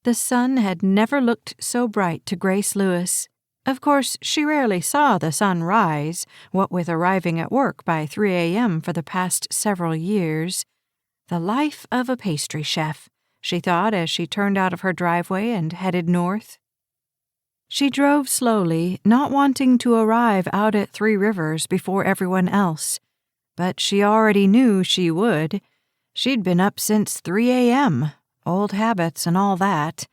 The sun had never looked so bright to Grace Lewis. Of course, she rarely saw the sun rise, what with arriving at work by 3 a.m. for the past several years. The life of a pastry chef, she thought as she turned out of her driveway and headed north. She drove slowly, not wanting to arrive out at Three Rivers before everyone else. But she already knew she would. She'd been up since 3 a.m., old habits and all that.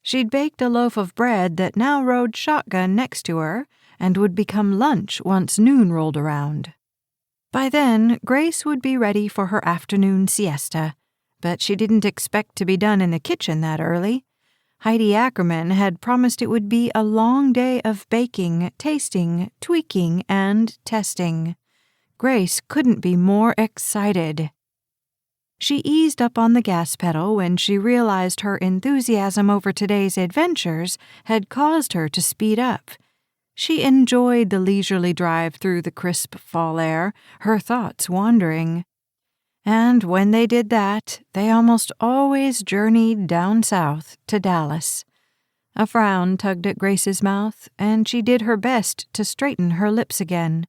She'd baked a loaf of bread that now rode shotgun next to her and would become lunch once noon rolled around. By then, Grace would be ready for her afternoon siesta, but she didn't expect to be done in the kitchen that early. Heidi Ackerman had promised it would be a long day of baking, tasting, tweaking, and testing. Grace couldn't be more excited. She eased up on the gas pedal when she realized her enthusiasm over today's adventures had caused her to speed up. She enjoyed the leisurely drive through the crisp fall air, her thoughts wandering. And when they did that, they almost always journeyed down south to Dallas. A frown tugged at Grace's mouth, and she did her best to straighten her lips again.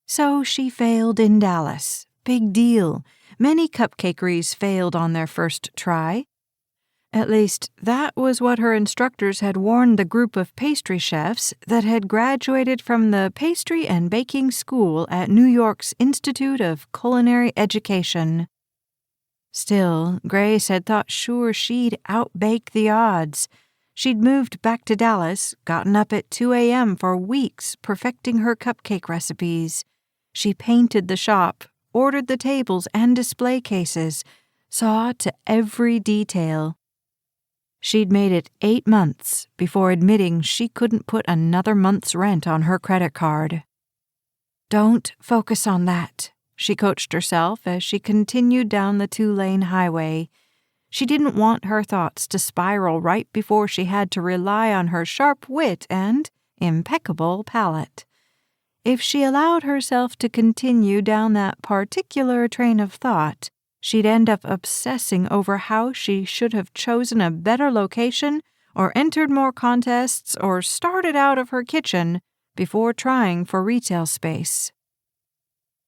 So she failed in Dallas. Big deal. Many cupcakeries failed on their first try. At least, that was what her instructors had warned the group of pastry chefs that had graduated from the Pastry and Baking School at New York's Institute of Culinary Education. Still, Grace had thought sure she'd outbake the odds. She'd moved back to Dallas, gotten up at 2 a.m. for weeks perfecting her cupcake recipes. She painted the shop, ordered the tables and display cases, saw to every detail. She'd made it 8 months before admitting she couldn't put another month's rent on her credit card. Don't focus on that, she coached herself as she continued down the 2-lane highway. She didn't want her thoughts to spiral right before she had to rely on her sharp wit and impeccable palate. If she allowed herself to continue down that particular train of thought, she'd end up obsessing over how she should have chosen a better location or entered more contests or started out of her kitchen before trying for retail space.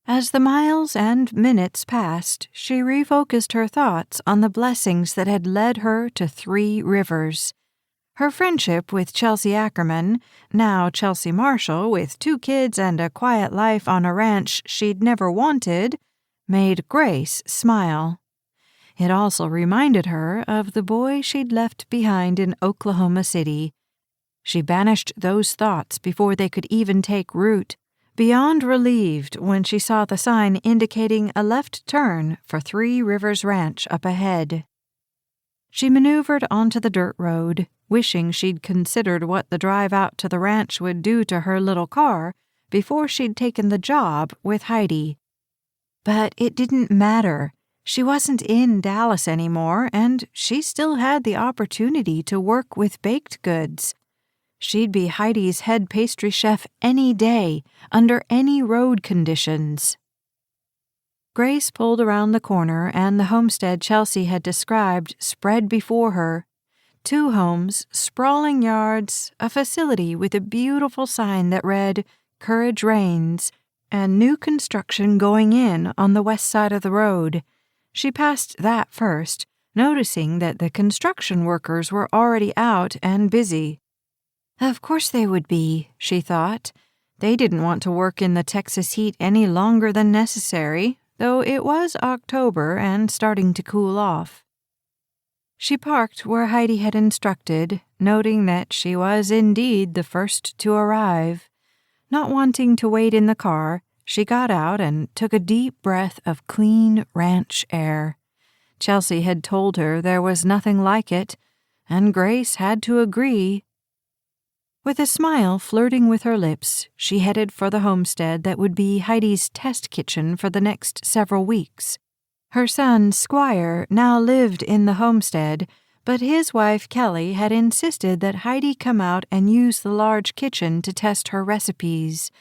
As the miles and minutes passed, she refocused her thoughts on the blessings that had led her to Three Rivers. Her friendship with Chelsea Ackerman, now Chelsea Marshall with 2 kids and a quiet life on a ranch she'd never wanted, made Grace smile. It also reminded her of the boy she'd left behind in Oklahoma City. She banished those thoughts before they could even take root, beyond relieved when she saw the sign indicating a left turn for Three Rivers Ranch up ahead. She maneuvered onto the dirt road, wishing she'd considered what the drive out to the ranch would do to her little car before she'd taken the job with Heidi. But it didn't matter. She wasn't in Dallas anymore, and she still had the opportunity to work with baked goods. She'd be Heidi's head pastry chef any day, under any road conditions. Grace pulled around the corner, and the homestead Chelsea had described spread before her. 2 homes, sprawling yards, a facility with a beautiful sign that read, "Courage Reigns," and new construction going in on the west side of the road. She passed that first, noticing that the construction workers were already out and busy. Of course they would be, she thought. They didn't want to work in the Texas heat any longer than necessary, though it was October and starting to cool off. She parked where Heidi had instructed, noting that she was indeed the first to arrive. Not wanting to wait in the car, she got out and took a deep breath of clean ranch air. Chelsea had told her there was nothing like it, and Grace had to agree. With a smile flirting with her lips, she headed for the homestead that would be Heidi's test kitchen for the next several weeks. Her son, Squire, now lived in the homestead, but his wife, Kelly, had insisted that Heidi come out and use the large kitchen to test her recipes.